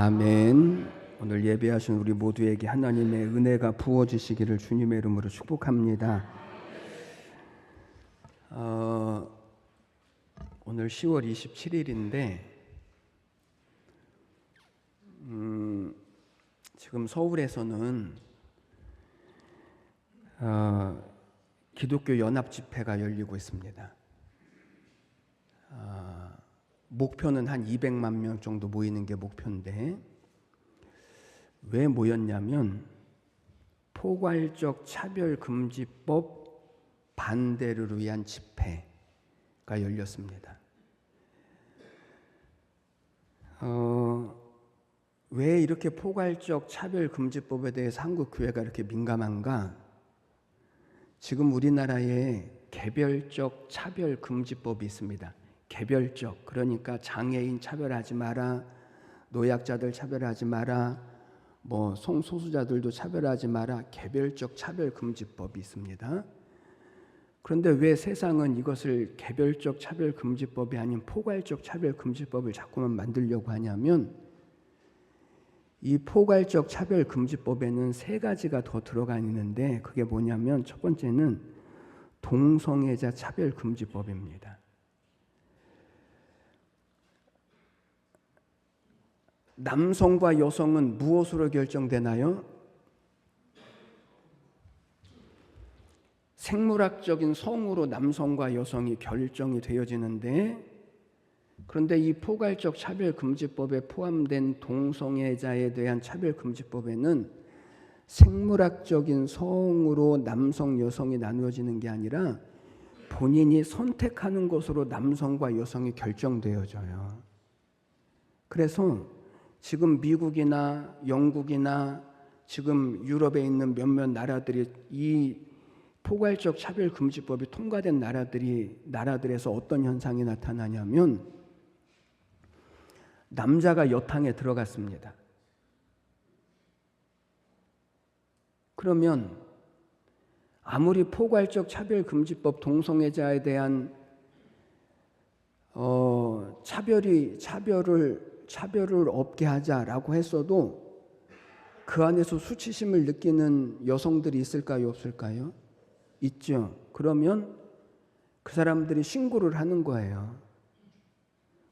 아멘. 오늘 예배하신 우리 모두에게 하나님의 은혜가 부어지시기를 주님의 이름으로 축복합니다. 오늘 10월 27일인데 지금 서울에서는 기독교 연합 집회가 열리고 있습니다. 목표는 한 200만 명 정도 모이는 게 목표인데 왜 모였냐면 포괄적 차별금지법 반대를 위한 집회가 열렸습니다. 왜 이렇게 포괄적 차별금지법에 대해서 한국 교회가 이렇게 민감한가? 지금 우리나라에 개별적 차별금지법이 있습니다. 개별적, 그러니까 장애인 차별하지 마라, 노약자들 차별하지 마라, 성소수자들도 차별하지 마라, 개별적 차별금지법이 있습니다. 그런데 왜 세상은 이것을 개별적 차별금지법이 아닌 포괄적 차별금지법을 자꾸만 만들려고 하냐면 이 포괄적 차별금지법에는 세 가지가 더 들어가 있는데 그게 뭐냐면 첫 번째는 동성애자 차별금지법입니다. 남성과 여성은 무엇으로 결정되나요? 생물학적인 성으로 남성과 여성이 결정이 되어지는데 그런데 이 포괄적 차별금지법에 포함된 동성애자에 대한 차별금지법에는 생물학적인 성으로 남성, 여성이 나누어지는 게 아니라 본인이 선택하는 것으로 남성과 여성이 결정되어져요. 그래서 지금 미국이나 영국이나 지금 유럽에 있는 몇몇 나라들이 이 포괄적 차별금지법이 통과된 나라들에서 어떤 현상이 나타나냐면 남자가 여탕에 들어갔습니다. 그러면 아무리 포괄적 차별금지법 동성애자에 대한 차별을 없게 하자라고 했어도 그 안에서 수치심을 느끼는 여성들이 있을까요? 없을까요? 있죠. 그러면 그 사람들이 신고를 하는 거예요.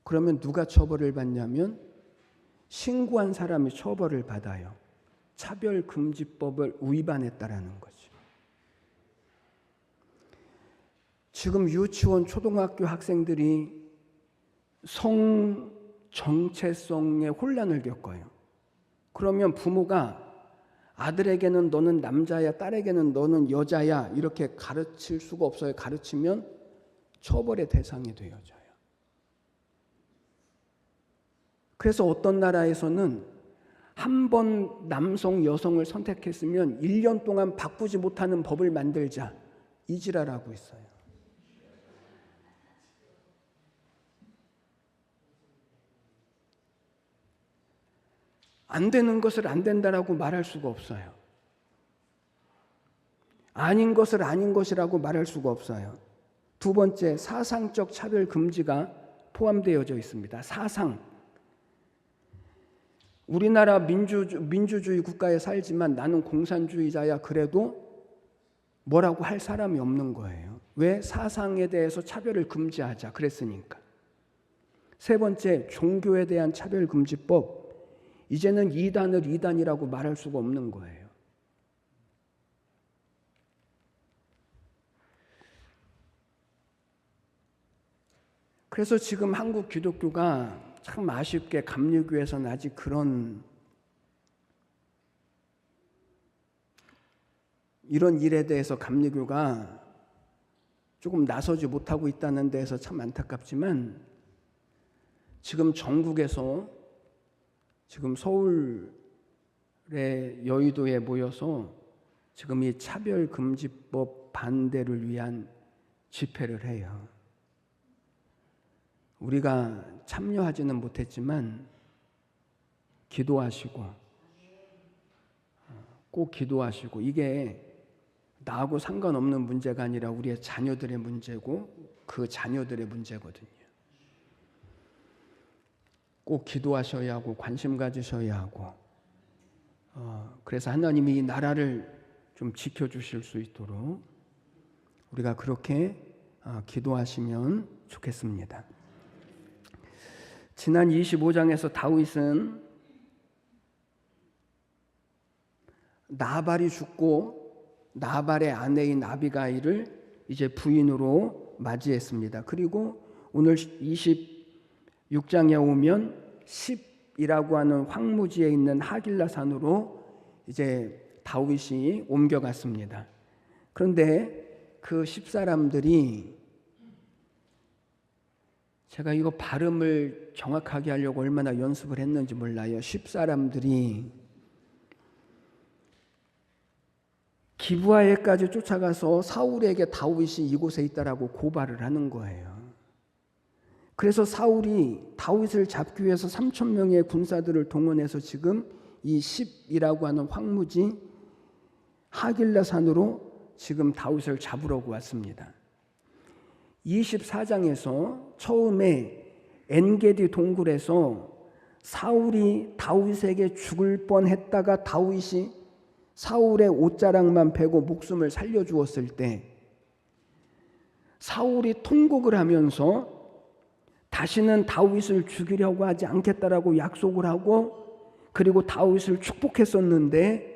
그러면 누가 처벌을 받냐면 신고한 사람이 처벌을 받아요. 차별금지법을 위반했다라는 거죠. 지금 유치원, 초등학교 학생들이 성 정체성의 혼란을 겪어요. 그러면 부모가 아들에게는 너는 남자야, 딸에게는 너는 여자야 이렇게 가르칠 수가 없어요. 가르치면 처벌의 대상이 되어져요. 그래서 어떤 나라에서는 한 번 남성, 여성을 선택했으면 1년 동안 바꾸지 못하는 법을 만들자 이 지랄하고 있어요. 안 되는 것을 안 된다라고 말할 수가 없어요. 아닌 것을 아닌 것이라고 말할 수가 없어요. 두 번째, 사상적 차별 금지가 포함되어져 있습니다. 사상. 우리나라 민주주의 국가에 살지만 나는 공산주의자야 그래도 뭐라고 할 사람이 없는 거예요. 왜? 사상에 대해서 차별을 금지하자 그랬으니까. 세 번째, 종교에 대한 차별금지법. 이제는 이단을 이단이라고 말할 수가 없는 거예요. 그래서 지금 한국 기독교가 참 아쉽게 감리교에서는 아직 이런 일에 대해서 감리교가 조금 나서지 못하고 있다는 데에서 참 안타깝지만 지금 전국에서 지금 서울의 여의도에 모여서 지금 이 차별금지법 반대를 위한 집회를 해요. 우리가 참여하지는 못했지만 기도하시고 꼭 기도하시고 이게 나하고 상관없는 문제가 아니라 우리의 자녀들의 문제고 그 자녀들의 문제거든요. 꼭 기도하셔야 하고 관심 가지셔야 하고 그래서 하나님이 이 나라를 좀 지켜주실 수 있도록 우리가 그렇게 기도하시면 좋겠습니다. 지난 25장에서 다윗은 나발이 죽고 나발의 아내인 아비가일을 이제 부인으로 맞이했습니다. 그리고 오늘 26장에 오면 10이라고 하는 황무지에 있는 하길라 산으로 이제 다윗이 옮겨갔습니다. 그런데 그 10사람들이 제가 이거 발음을 정확하게 하려고 얼마나 연습을 했는지 몰라요. 10사람들이 기브아에까지 쫓아가서 사울에게 다윗이 이곳에 있다라고 고발을 하는 거예요. 그래서 사울이 다윗을 잡기 위해서 3,000명의 군사들을 동원해서 지금 이 10이라고 하는 황무지 하길라 산으로 지금 다윗을 잡으려고 왔습니다. 24장에서 처음에 엔게디 동굴에서 사울이 다윗에게 죽을 뻔했다가 다윗이 사울의 옷자락만 베고 목숨을 살려주었을 때 사울이 통곡을 하면서 다시는 다윗을 죽이려고 하지 않겠다라고 약속을 하고 그리고 다윗을 축복했었는데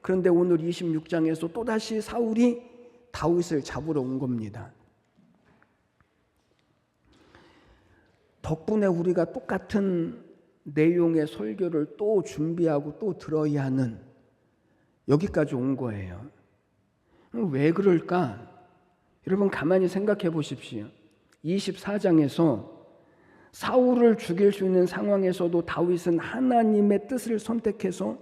그런데 오늘 26장에서 또다시 사울이 다윗을 잡으러 온 겁니다. 덕분에 우리가 똑같은 내용의 설교를 또 준비하고 또 들어야 하는 여기까지 온 거예요. 왜 그럴까? 여러분 가만히 생각해 보십시오. 24장에서 사울을 죽일 수 있는 상황에서도 다윗은 하나님의 뜻을 선택해서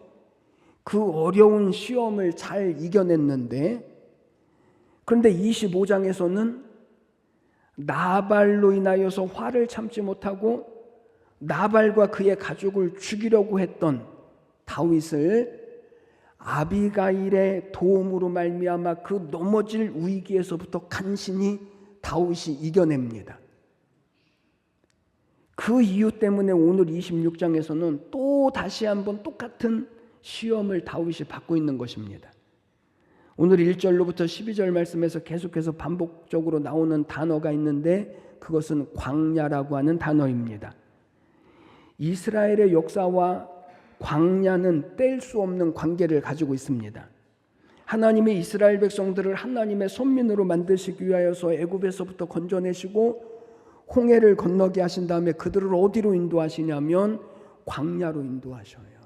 그 어려운 시험을 잘 이겨냈는데 그런데 25장에서는 나발로 인하여서 화를 참지 못하고 나발과 그의 가족을 죽이려고 했던 다윗을 아비가일의 도움으로 말미암아 그 넘어질 위기에서부터 간신히 다윗이 이겨냅니다. 그 이유 때문에 오늘 26장에서는 또 다시 한번 똑같은 시험을 다윗이 받고 있는 것입니다. 오늘 1절로부터 12절 말씀에서 계속해서 반복적으로 나오는 단어가 있는데 그것은 광야라고 하는 단어입니다. 이스라엘의 역사와 광야는 뗄 수 없는 관계를 가지고 있습니다. 하나님이 이스라엘 백성들을 하나님의 손민으로 만드시기 위하여서 애굽에서부터 건져내시고 홍해를 건너게 하신 다음에 그들을 어디로 인도하시냐면 광야로 인도하셔요.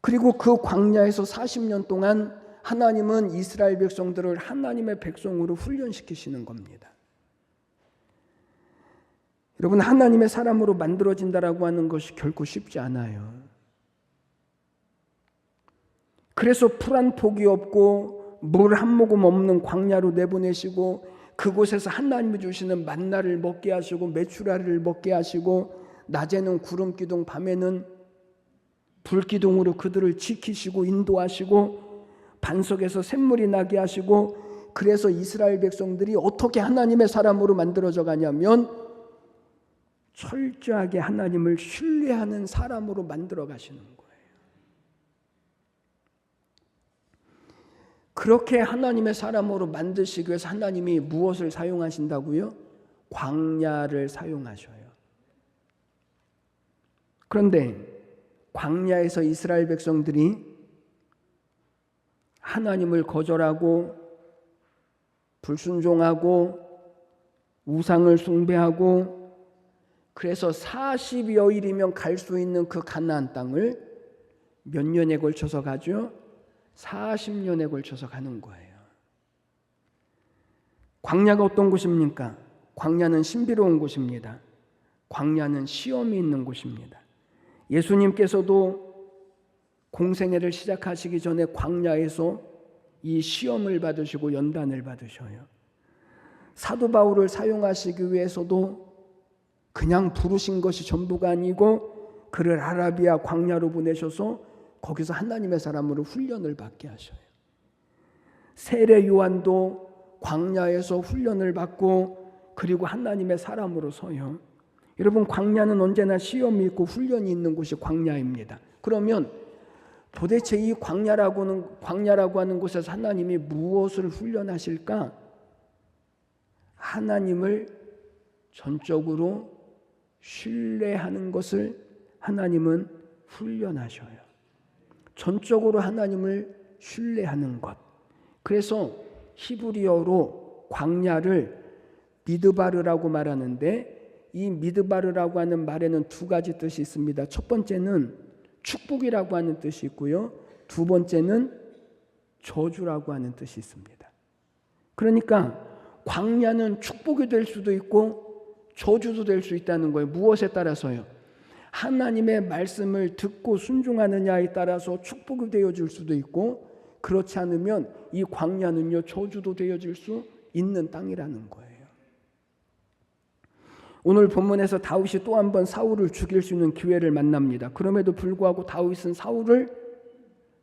그리고 그 광야에서 40년 동안 하나님은 이스라엘 백성들을 하나님의 백성으로 훈련시키시는 겁니다. 여러분 하나님의 사람으로 만들어진다라고 하는 것이 결코 쉽지 않아요. 그래서 풀 한 폭이 없고 물 한 모금 없는 광야로 내보내시고 그곳에서 하나님이 주시는 만나를 먹게 하시고 메추라를 먹게 하시고 낮에는 구름 기둥 밤에는 불 기둥으로 그들을 지키시고 인도하시고 반석에서 샘물이 나게 하시고 그래서 이스라엘 백성들이 어떻게 하나님의 사람으로 만들어져 가냐면 철저하게 하나님을 신뢰하는 사람으로 만들어 가시는 거예요. 그렇게 하나님의 사람으로 만드시기 위해서 하나님이 무엇을 사용하신다고요? 광야를 사용하셔요. 그런데 광야에서 이스라엘 백성들이 하나님을 거절하고 불순종하고 우상을 숭배하고 그래서 40여일이면 갈 수 있는 그 가나안 땅을 몇 년에 걸쳐서 가죠? 40년에 걸쳐서 가는 거예요. 광야가 어떤 곳입니까? 광야는 신비로운 곳입니다. 광야는 시험이 있는 곳입니다. 예수님께서도 공생애를 시작하시기 전에 광야에서 이 시험을 받으시고 연단을 받으셔요. 사도 바울을 사용하시기 위해서도 그냥 부르신 것이 전부가 아니고 그를 아라비아 광야로 보내셔서 거기서 하나님의 사람으로 훈련을 받게 하셔요. 세례 요한도 광야에서 훈련을 받고 그리고 하나님의 사람으로 서요. 여러분, 광야는 언제나 시험이 있고 훈련이 있는 곳이 광야입니다. 그러면 도대체 이 광야라고 하는 곳에서 하나님이 무엇을 훈련하실까? 하나님을 전적으로 신뢰하는 것을 하나님은 훈련하셔요. 전적으로 하나님을 신뢰하는 것. 그래서 히브리어로 광야를 미드바르라고 말하는데, 이 미드바르라고 하는 말에는 두 가지 뜻이 있습니다. 첫 번째는 축복이라고 하는 뜻이 있고요. 두 번째는 저주라고 하는 뜻이 있습니다. 그러니까 광야는 축복이 될 수도 있고 저주도 될 수 있다는 거예요. 무엇에 따라서요? 하나님의 말씀을 듣고 순종하느냐에 따라서 축복이 되어질 수도 있고, 그렇지 않으면 이 광야는요, 저주도 되어질 수 있는 땅이라는 거예요. 오늘 본문에서 다윗이 또 한 번 사울을 죽일 수 있는 기회를 만납니다. 그럼에도 불구하고 다윗은 사울을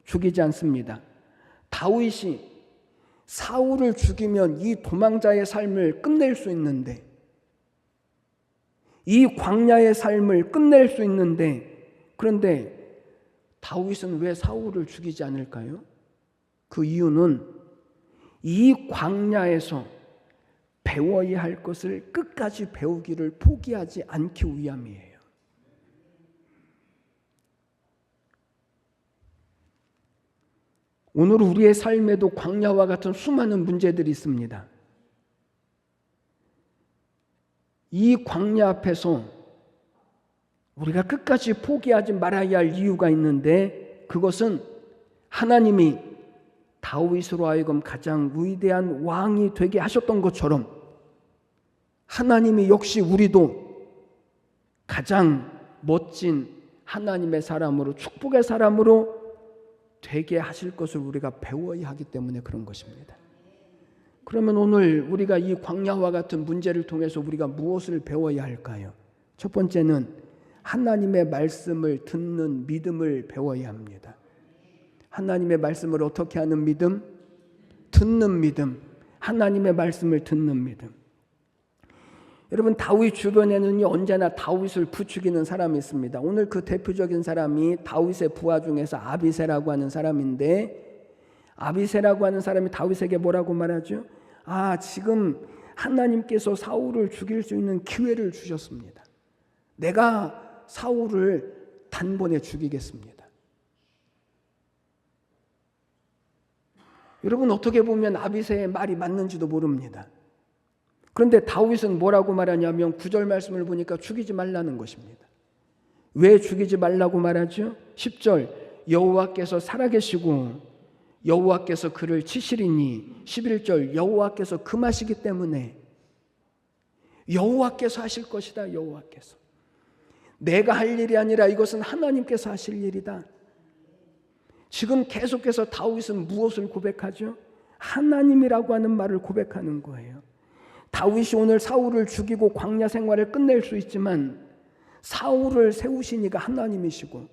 죽이지 않습니다. 다윗이 사울을 죽이면 이 도망자의 삶을 끝낼 수 있는데, 이 광야의 삶을 끝낼 수 있는데, 그런데 다윗은 왜 사울을 죽이지 않을까요? 그 이유는 이 광야에서 배워야 할 것을 끝까지 배우기를 포기하지 않기 위함이에요. 오늘 우리의 삶에도 광야와 같은 수많은 문제들이 있습니다. 이 광야 앞에서 우리가 끝까지 포기하지 말아야 할 이유가 있는데, 그것은 하나님이 다윗으로 하여금 가장 위대한 왕이 되게 하셨던 것처럼 하나님이 역시 우리도 가장 멋진 하나님의 사람으로, 축복의 사람으로 되게 하실 것을 우리가 배워야 하기 때문에 그런 것입니다. 그러면 오늘 우리가 이 광야와 같은 문제를 통해서 우리가 무엇을 배워야 할까요? 첫 번째는 하나님의 말씀을 듣는 믿음을 배워야 합니다. 하나님의 말씀을 어떻게 하는 믿음? 듣는 믿음. 하나님의 말씀을 듣는 믿음. 여러분, 다윗 주변에는 언제나 다윗을 부추기는 사람이 있습니다. 오늘 그 대표적인 사람이 다윗의 부하 중에서 아비새라고 하는 사람인데, 아비새라고 하는 사람이 다윗에게 뭐라고 말하죠? 지금 하나님께서 사울을 죽일 수 있는 기회를 주셨습니다. 내가 사울을 단번에 죽이겠습니다. 여러분, 어떻게 보면 아비새의 말이 맞는지도 모릅니다. 그런데 다윗은 뭐라고 말하냐면 9절 말씀을 보니까 죽이지 말라는 것입니다. 왜 죽이지 말라고 말하죠? 10절, 여호와께서 살아계시고 여호와께서 그를 치시리니, 11절, 여호와께서 금하시기 때문에, 여호와께서 하실 것이다. 여호와께서. 내가 할 일이 아니라 이것은 하나님께서 하실 일이다. 지금 계속해서 다윗은 무엇을 고백하죠? 하나님이라고 하는 말을 고백하는 거예요. 다윗이 오늘 사울을 죽이고 광야 생활을 끝낼 수 있지만, 사울을 세우신 이가 하나님이시고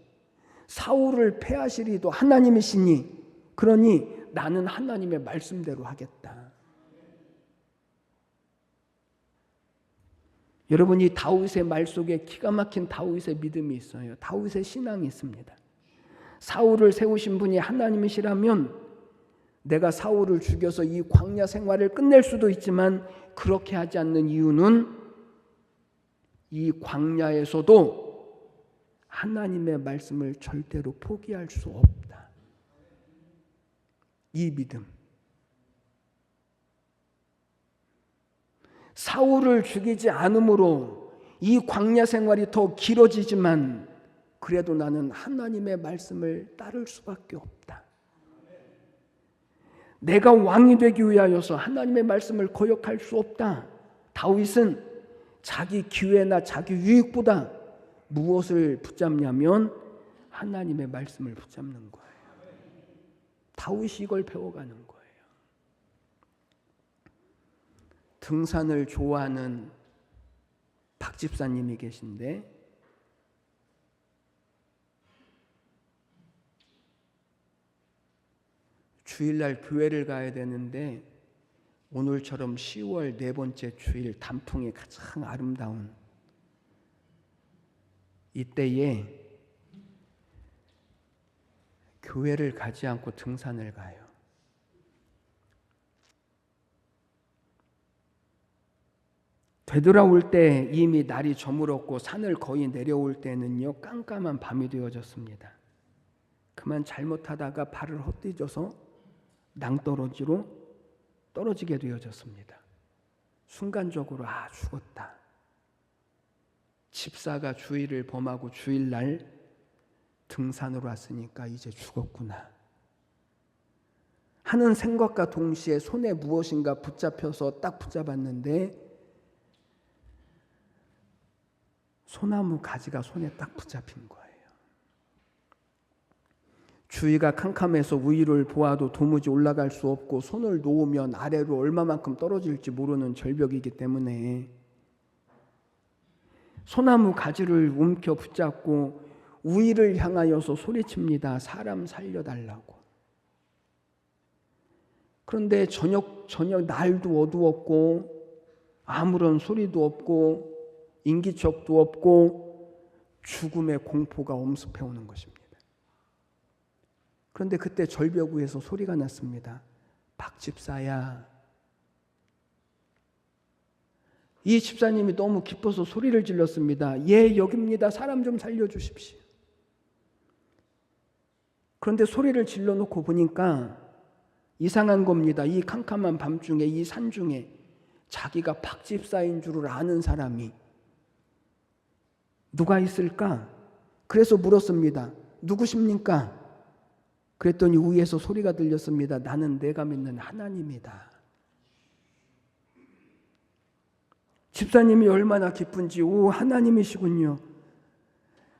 사울을 패하실 이도 하나님이시니, 그러니 나는 하나님의 말씀대로 하겠다. 여러분, 이 다윗의 말 속에 기가 막힌 다윗의 믿음이 있어요. 다윗의 신앙이 있습니다. 사울을 세우신 분이 하나님이시라면 내가 사울을 죽여서 이 광야 생활을 끝낼 수도 있지만, 그렇게 하지 않는 이유는 이 광야에서도 하나님의 말씀을 절대로 포기할 수 없다. 이 믿음. 사울을 죽이지 않으므로 이 광야 생활이 더 길어지지만, 그래도 나는 하나님의 말씀을 따를 수밖에 없다. 내가 왕이 되기 위하여서 하나님의 말씀을 거역할 수 없다. 다윗은 자기 기회나 자기 유익보다 무엇을 붙잡냐면 하나님의 말씀을 붙잡는 거예요. 다윗이 이걸 배워가는 거예요. 등산을 좋아하는 박 집사님이 계신데, 주일날 교회를 가야 되는데 오늘처럼 10월 네 번째 주일 단풍이 가장 아름다운 이때에 교회를 가지 않고 등산을 가요. 되돌아올 때 이미 날이 저물었고 산을 거의 내려올 때는요 깜깜한 밤이 되어졌습니다. 그만 잘못하다가 발을 헛디뎌서 낭떠러지로 떨어지게 되어졌습니다. 순간적으로 죽었다. 집사가 주일을 범하고 주일날 등산으로 왔으니까 이제 죽었구나 하는 생각과 동시에 손에 무엇인가 붙잡혀서 딱 붙잡았는데 소나무 가지가 손에 딱 붙잡힌 거예요. 주위가 캄캄해서 위를 보아도 도무지 올라갈 수 없고 손을 놓으면 아래로 얼마만큼 떨어질지 모르는 절벽이기 때문에 소나무 가지를 움켜 붙잡고 위를 향하여서 소리칩니다. 사람 살려달라고. 그런데 저녁 날도 어두웠고 아무런 소리도 없고 인기척도 없고 죽음의 공포가 엄습해 오는 것입니다. 그런데 그때 절벽 위에서 소리가 났습니다. 박 집사야. 이 집사님이 너무 기뻐서 소리를 질렀습니다. 예, 여기입니다. 사람 좀 살려주십시오. 그런데 소리를 질러놓고 보니까 이상한 겁니다. 이 캄캄한 밤중에 이 산중에 자기가 박 집사인 줄을 아는 사람이 누가 있을까? 그래서 물었습니다. 누구십니까? 그랬더니 위에서 소리가 들렸습니다. 나는 내가 믿는 하나님이다. 집사님이 얼마나 기쁜지, 오, 하나님이시군요.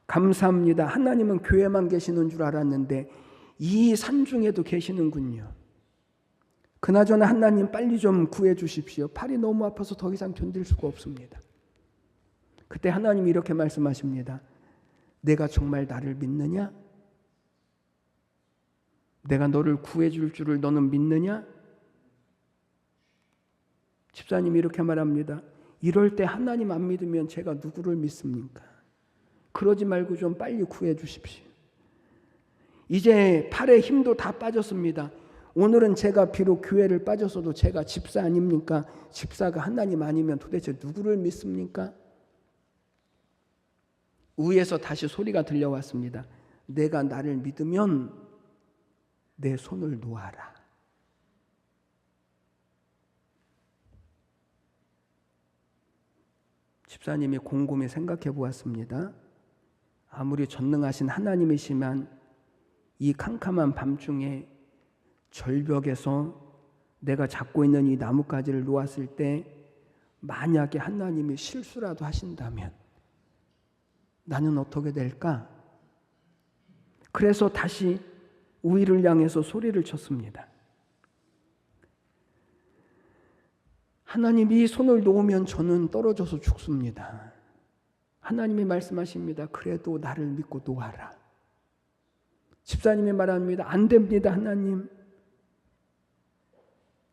감사합니다. 하나님은 교회만 계시는 줄 알았는데 이 산중에도 계시는군요. 그나저나 하나님 빨리 좀 구해 주십시오. 팔이 너무 아파서 더 이상 견딜 수가 없습니다. 그때 하나님이 이렇게 말씀하십니다. 내가 정말 나를 믿느냐? 내가 너를 구해줄 줄을 너는 믿느냐? 집사님이 이렇게 말합니다. 이럴 때 하나님 안 믿으면 제가 누구를 믿습니까? 그러지 말고 좀 빨리 구해 주십시오. 이제 팔에 힘도 다 빠졌습니다. 오늘은 제가 비록 교회를 빠졌어도 제가 집사 아닙니까? 집사가 하나님 아니면 도대체 누구를 믿습니까? 위에서 다시 소리가 들려왔습니다. 내가 나를 믿으면 내 손을 놓아라. 집사님이 곰곰이 생각해 보았습니다. 아무리 전능하신 하나님이시만 이 캄캄한 밤중에 절벽에서 내가 잡고 있는 이 나뭇가지를 놓았을 때 만약에 하나님이 실수라도 하신다면 나는 어떻게 될까? 그래서 다시 위를 향해서 소리를 쳤습니다. 하나님이 손을 놓으면 저는 떨어져서 죽습니다. 하나님이 말씀하십니다. 그래도 나를 믿고 놓아라. 집사님이 말합니다. 안 됩니다, 하나님.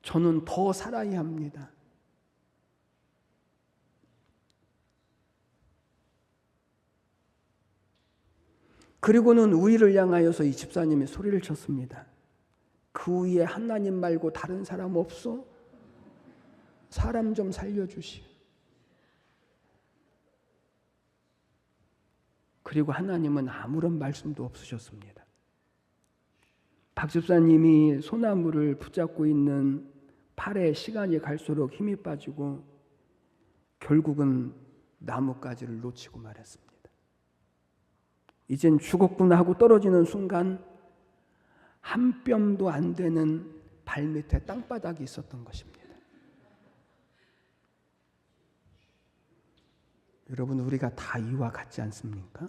저는 더 살아야 합니다. 그리고는 위를 향하여서 이 집사님이 소리를 쳤습니다. 그 위에 하나님 말고 다른 사람 없어? 사람 좀 살려주시오. 그리고 하나님은 아무런 말씀도 없으셨습니다. 박 집사님이 소나무를 붙잡고 있는 팔에 시간이 갈수록 힘이 빠지고 결국은 나뭇가지를 놓치고 말았습니다. 이젠 죽었구나 하고 떨어지는 순간 한 뼘도 안 되는 발밑에 땅바닥이 있었던 것입니다. 여러분, 우리가 다 이와 같지 않습니까?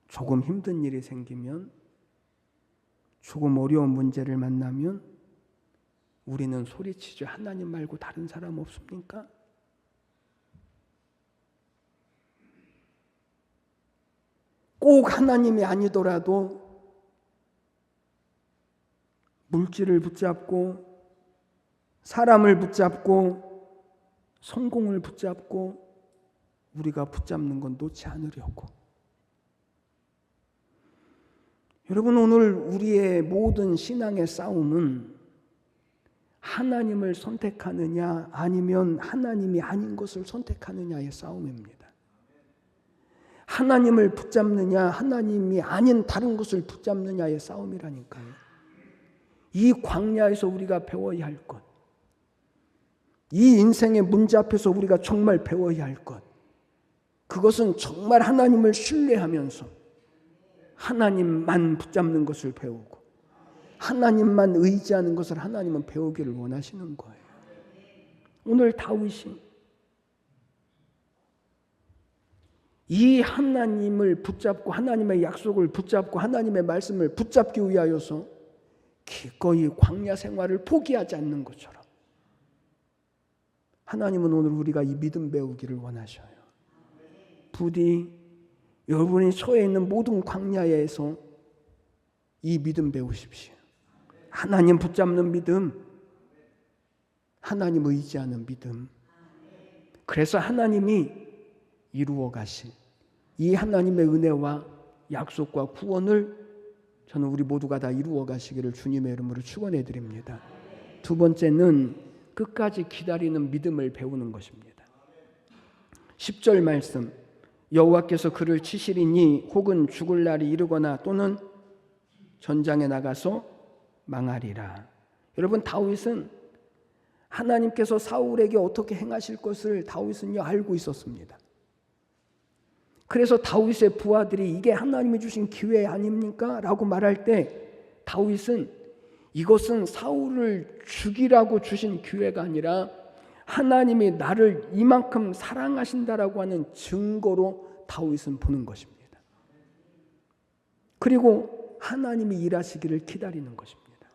조금 힘든 일이 생기면, 조금 어려운 문제를 만나면 우리는 소리치죠. 하나님 말고 다른 사람 없습니까? 꼭 하나님이 아니더라도 물질을 붙잡고 사람을 붙잡고 성공을 붙잡고 우리가 붙잡는 건 놓지 않으려고. 여러분, 오늘 우리의 모든 신앙의 싸움은 하나님을 선택하느냐 아니면 하나님이 아닌 것을 선택하느냐의 싸움입니다. 하나님을 붙잡느냐 하나님이 아닌 다른 것을 붙잡느냐의 싸움이라니까요. 이 광야에서 우리가 배워야 할 것, 이 인생의 문제 앞에서 우리가 정말 배워야 할 것, 그것은 정말 하나님을 신뢰하면서 하나님만 붙잡는 것을 배우고 하나님만 의지하는 것을 하나님은 배우기를 원하시는 거예요. 오늘 다윗이 이 하나님을 붙잡고 하나님의 약속을 붙잡고 하나님의 말씀을 붙잡기 위하여서 기꺼이 광야 생활을 포기하지 않는 것처럼 하나님은 오늘 우리가 이 믿음 배우기를 원하셔요. 부디 여러분이 처해 있는 모든 광야에서 이 믿음 배우십시오. 하나님 붙잡는 믿음, 하나님 의지하는 믿음. 그래서 하나님이 이루어 가신 이 하나님의 은혜와 약속과 구원을 저는 우리 모두가 다 이루어 가시기를 주님의 이름으로 축원해 드립니다. 두 번째는 끝까지 기다리는 믿음을 배우는 것입니다. 10절 말씀, 여호와께서 그를 치시리니 혹은 죽을 날이 이르거나 또는 전장에 나가서 망하리라. 여러분, 다윗은 하나님께서 사울에게 어떻게 행하실 것을 다윗은요 알고 있었습니다. 그래서 다윗의 부하들이 이게 하나님이 주신 기회 아닙니까? 라고 말할 때 다윗은 이것은 사울을 죽이라고 주신 기회가 아니라 하나님이 나를 이만큼 사랑하신다라고 하는 증거로 다윗은 보는 것입니다. 그리고 하나님이 일하시기를 기다리는 것입니다.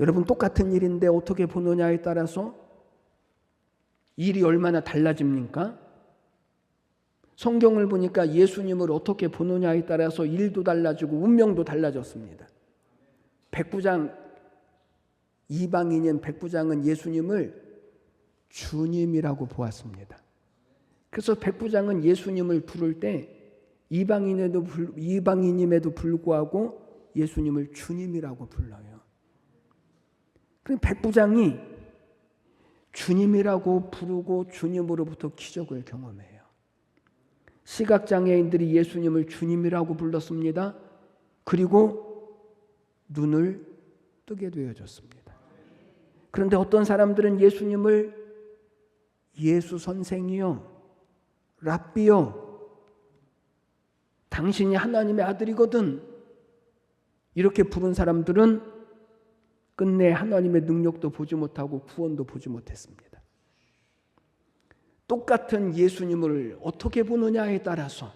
여러분, 똑같은 일인데 어떻게 보느냐에 따라서 일이 얼마나 달라집니까? 성경을 보니까 예수님을 어떻게 보느냐에 따라서 일도 달라지고 운명도 달라졌습니다. 백부장, 이방인인 백부장은 예수님을 주님이라고 보았습니다. 그래서 백부장은 예수님을 부를 때 이방인임에도 불구하고 예수님을 주님이라고 불러요. 그럼 백부장이 주님이라고 부르고 주님으로부터 기적을 경험해요. 시각장애인들이 예수님을 주님이라고 불렀습니다. 그리고 눈을 뜨게 되어졌습니다. 그런데 어떤 사람들은 예수님을 예수 선생이요, 랍비요, 당신이 하나님의 아들이거든, 이렇게 부른 사람들은 끝내 하나님의 능력도 보지 못하고 구원도 보지 못했습니다. 똑같은 예수님을 어떻게 보느냐에 따라서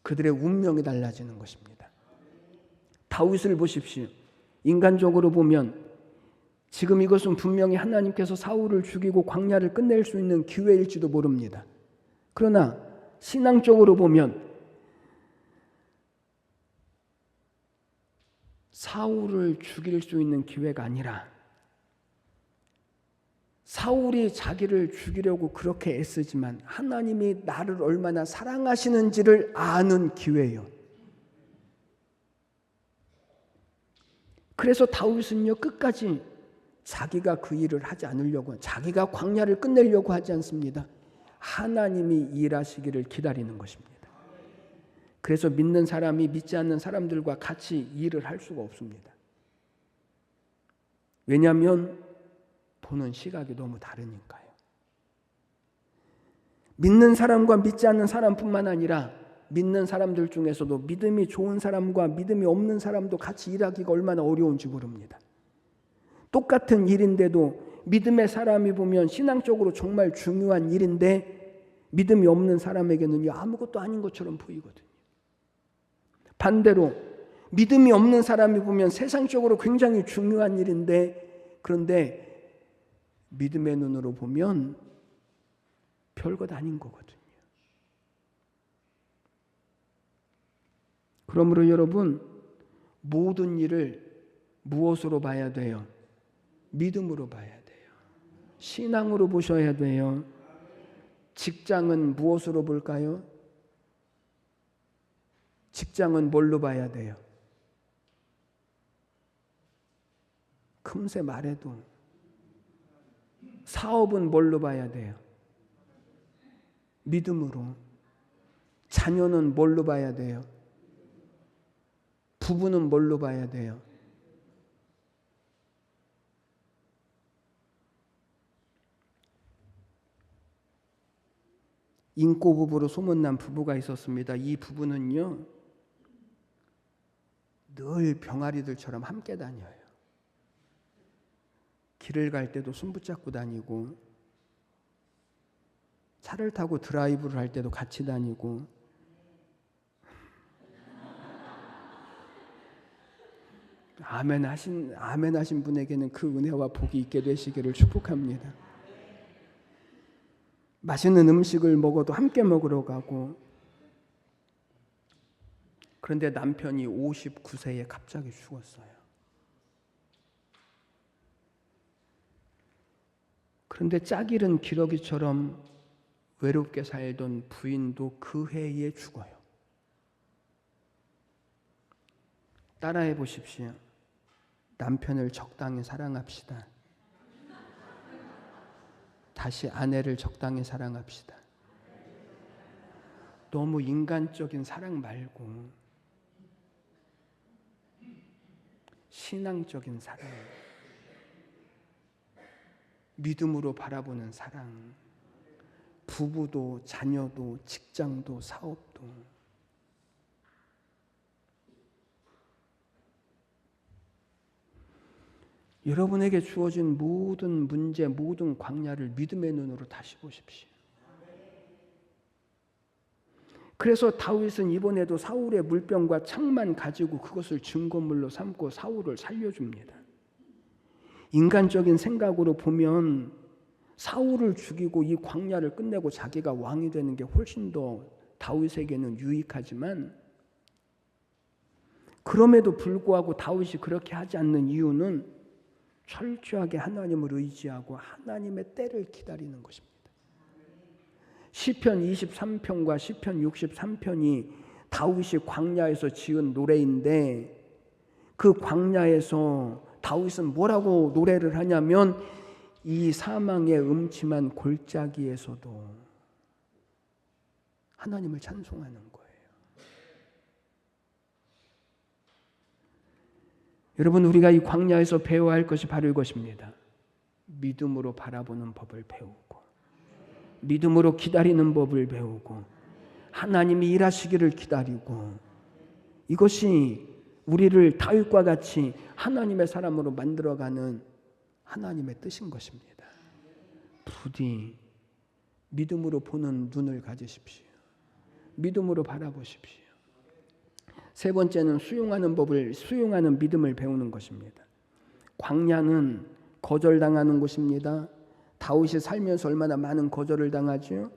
그들의 운명이 달라지는 것입니다. 다윗을 보십시오. 인간적으로 보면 지금 이것은 분명히 하나님께서 사울을 죽이고 광야를 끝낼 수 있는 기회일지도 모릅니다. 그러나 신앙적으로 보면 사울을 죽일 수 있는 기회가 아니라 사울이 자기를 죽이려고 그렇게 애쓰지만 하나님이 나를 얼마나 사랑하시는지를 아는 기회예요. 그래서 다윗은요 끝까지 자기가 그 일을 하지 않으려고, 자기가 광야를 끝내려고 하지 않습니다. 하나님이 일하시기를 기다리는 것입니다. 그래서 믿는 사람이 믿지 않는 사람들과 같이 일을 할 수가 없습니다. 왜냐하면 보는 시각이 너무 다르니까요. 믿는 사람과 믿지 않는 사람뿐만 아니라 믿는 사람들 중에서도 믿음이 좋은 사람과 믿음이 없는 사람도 같이 일하기가 얼마나 어려운지 모릅니다. 똑같은 일인데도 믿음의 사람이 보면 신앙적으로 정말 중요한 일인데 믿음이 없는 사람에게는요 아무것도 아닌 것처럼 보이거든요. 반대로 믿음이 없는 사람이 보면 세상적으로 굉장히 중요한 일인데 그런데 믿음의 눈으로 보면 별것 아닌 거거든요. 그러므로 여러분, 모든 일을 무엇으로 봐야 돼요? 믿음으로 봐야 돼요. 신앙으로 보셔야 돼요. 직장은 무엇으로 볼까요? 직장은 뭘로 봐야 돼요? 금세 말해도. 사업은 뭘로 봐야 돼요? 믿음으로. 자녀는 뭘로 봐야 돼요? 부부는 뭘로 봐야 돼요? 인꼬 부부로 소문난 부부가 있었습니다. 이 부부는요, 늘 병아리들처럼 함께 다녀요. 길을 갈 때도 손 붙잡고 다니고, 차를 타고 드라이브를 할 때도 같이 다니고, 아멘 하신 분에게는 그 은혜와 복이 있게 되시기를 축복합니다. 맛있는 음식을 먹어도 함께 먹으러 가고. 그런데 남편이 59세에 갑자기 죽었어요. 그런데 짝이른 기러기처럼 외롭게 살던 부인도 그 해에 죽어요. 따라해 보십시오. 남편을 적당히 사랑합시다. 다시 아내를 적당히 사랑합시다. 너무 인간적인 사랑 말고 신앙적인 사랑, 믿음으로 바라보는 사랑, 부부도 자녀도 직장도 사업도. 여러분에게 주어진 모든 문제, 모든 광야를 믿음의 눈으로 다시 보십시오. 그래서 다윗은 이번에도 사울의 물병과 창만 가지고 그것을 증거물로 삼고 사울을 살려줍니다. 인간적인 생각으로 보면 사울을 죽이고 이 광야를 끝내고 자기가 왕이 되는 게 훨씬 더 다윗에게는 유익하지만, 그럼에도 불구하고 다윗이 그렇게 하지 않는 이유는 철저하게 하나님을 의지하고 하나님의 때를 기다리는 것입니다. 시편 23편과 시편 63편이 다윗이 광야에서 지은 노래인데, 그 광야에서 다윗은 뭐라고 노래를 하냐면 이 사망의 음침한 골짜기에서도 하나님을 찬송하는 거예요. 여러분, 우리가 이 광야에서 배워야 할 것이 바로 이것입니다. 믿음으로 바라보는 법을 배우고, 믿음으로 기다리는 법을 배우고, 하나님이 일하시기를 기다리고, 이것이 우리를 다윗과 같이 하나님의 사람으로 만들어가는 하나님의 뜻인 것입니다. 부디 믿음으로 보는 눈을 가지십시오. 믿음으로 바라보십시오. 세 번째는 수용하는 믿음을 배우는 것입니다. 광야는 거절당하는 곳입니다. 다윗이 살면서 얼마나 많은 거절을 당하죠.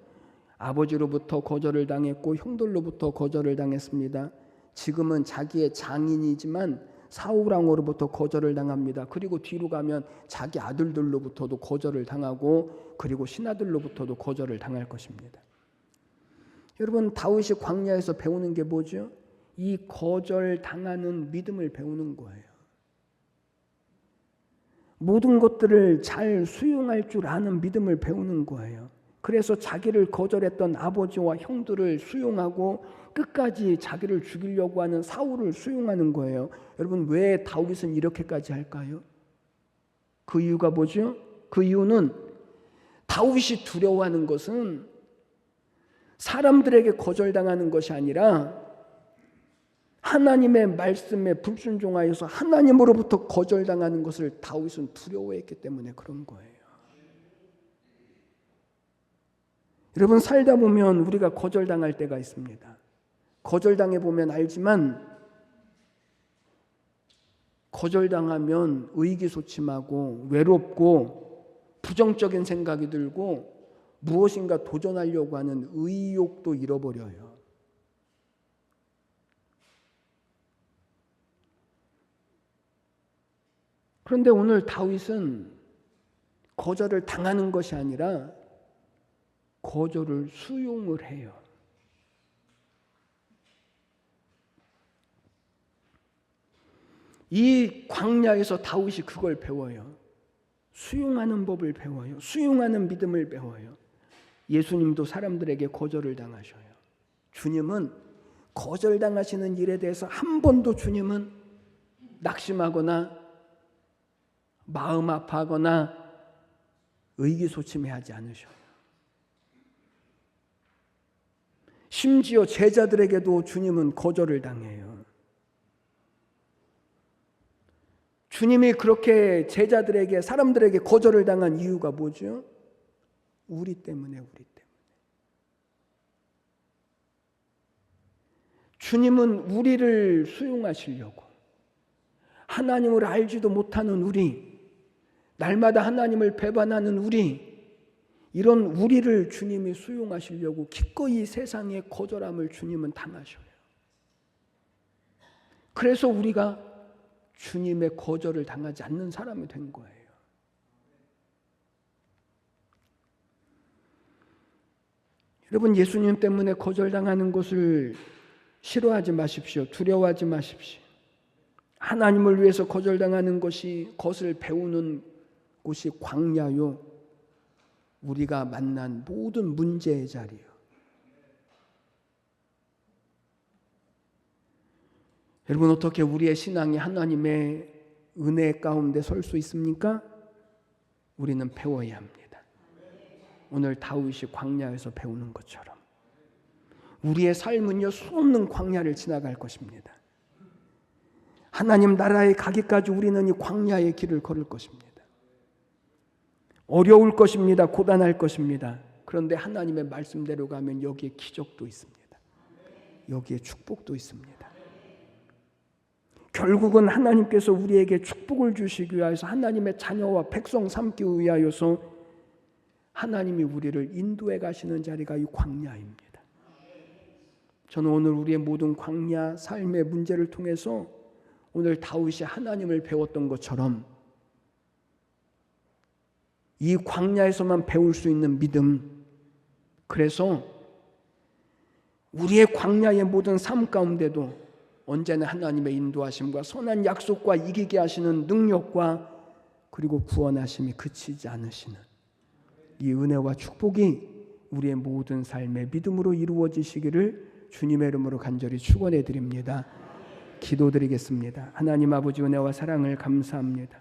아버지로부터 거절을 당했고 형들로부터 거절을 당했습니다. 지금은 자기의 장인이지만 사울왕으로부터 거절을 당합니다. 그리고 뒤로 가면 자기 아들들로부터도 거절을 당하고, 그리고 신하들로부터도 거절을 당할 것입니다. 여러분, 다윗이 광야에서 배우는 게 뭐죠? 이 거절당하는 믿음을 배우는 거예요. 모든 것들을 잘 수용할 줄 아는 믿음을 배우는 거예요. 그래서 자기를 거절했던 아버지와 형들을 수용하고 끝까지 자기를 죽이려고 하는 사울을 수용하는 거예요. 여러분, 왜 다윗은 이렇게까지 할까요? 그 이유가 뭐죠? 그 이유는 다윗이 두려워하는 것은 사람들에게 거절당하는 것이 아니라 하나님의 말씀에 불순종하여서 하나님으로부터 거절당하는 것을 다윗은 두려워했기 때문에 그런 거예요. 여러분, 살다 보면 우리가 거절당할 때가 있습니다. 거절당해 보면 알지만, 거절당하면 의기소침하고 외롭고 부정적인 생각이 들고 무엇인가 도전하려고 하는 의욕도 잃어버려요. 그런데 오늘 다윗은 거절을 당하는 것이 아니라 거절을 수용을 해요. 이 광야에서 다윗이 그걸 배워요. 수용하는 법을 배워요. 수용하는 믿음을 배워요. 예수님도 사람들에게 거절을 당하셔요. 주님은 거절당하시는 일에 대해서 한 번도 주님은 낙심하거나 마음 아파하거나 의기소침해하지 않으셔요. 심지어 제자들에게도 주님은 거절을 당해요. 주님이 그렇게 제자들에게, 사람들에게 거절을 당한 이유가 뭐죠? 우리 때문에. 주님은 우리를 수용하시려고, 하나님을 알지도 못하는 우리, 날마다 하나님을 배반하는 우리, 이런 우리를 주님이 수용하시려고 기꺼이 세상의 거절함을 주님은 당하셔요. 그래서 우리가 주님의 거절을 당하지 않는 사람이 된 거예요. 여러분, 예수님 때문에 거절당하는 것을 싫어하지 마십시오. 두려워하지 마십시오. 하나님을 위해서 거절당하는 것을 배우는 곳이 광야요, 우리가 만난 모든 문제의 자리요. 여러분, 어떻게 우리의 신앙이 하나님의 은혜 가운데 설 수 있습니까? 우리는 배워야 합니다. 오늘 다윗이 광야에서 배우는 것처럼 우리의 삶은요, 수없는 광야를 지나갈 것입니다. 하나님 나라에 가기까지 우리는 이 광야의 길을 걸을 것입니다. 어려울 것입니다. 고단할 것입니다. 그런데 하나님의 말씀대로 가면 여기에 기적도 있습니다. 여기에 축복도 있습니다. 결국은 하나님께서 우리에게 축복을 주시기 위하여서, 하나님의 자녀와 백성 삼기 위하여서 하나님이 우리를 인도해 가시는 자리가 이 광야입니다. 저는 오늘 우리의 모든 광야 삶의 문제를 통해서 오늘 다윗이 하나님을 배웠던 것처럼 이 광야에서만 배울 수 있는 믿음, 그래서 우리의 광야의 모든 삶 가운데도 언제나 하나님의 인도하심과 선한 약속과 이기게 하시는 능력과 그리고 구원하심이 그치지 않으시는 이 은혜와 축복이 우리의 모든 삶의 믿음으로 이루어지시기를 주님의 이름으로 간절히 축원해 드립니다. 기도드리겠습니다. 하나님 아버지, 은혜와 사랑을 감사합니다.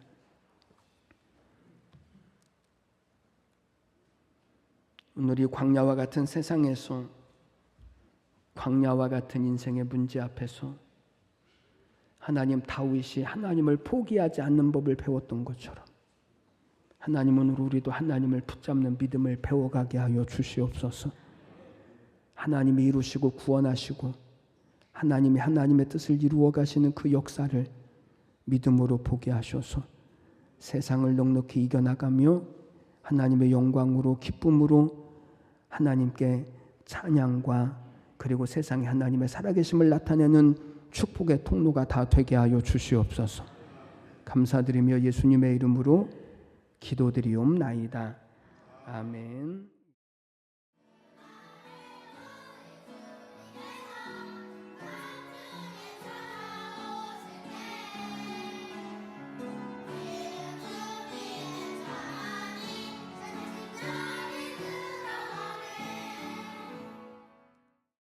오늘 이 광야와 같은 세상에서, 광야와 같은 인생의 문제 앞에서 하나님, 다윗이 하나님을 포기하지 않는 법을 배웠던 것처럼 하나님은 우리도 하나님을 붙잡는 믿음을 배워가게 하여 주시옵소서. 하나님이 이루시고 구원하시고 하나님이 하나님의 뜻을 이루어 가시는 그 역사를 믿음으로 보게 하셔서 세상을 넉넉히 이겨나가며 하나님의 영광으로, 기쁨으로 하나님께 찬양과 그리고 세상에 하나님의 살아계심을 나타내는 축복의 통로가 다 되게 하여 주시옵소서. 감사드리며 예수님의 이름으로 기도드리옵나이다. 아멘.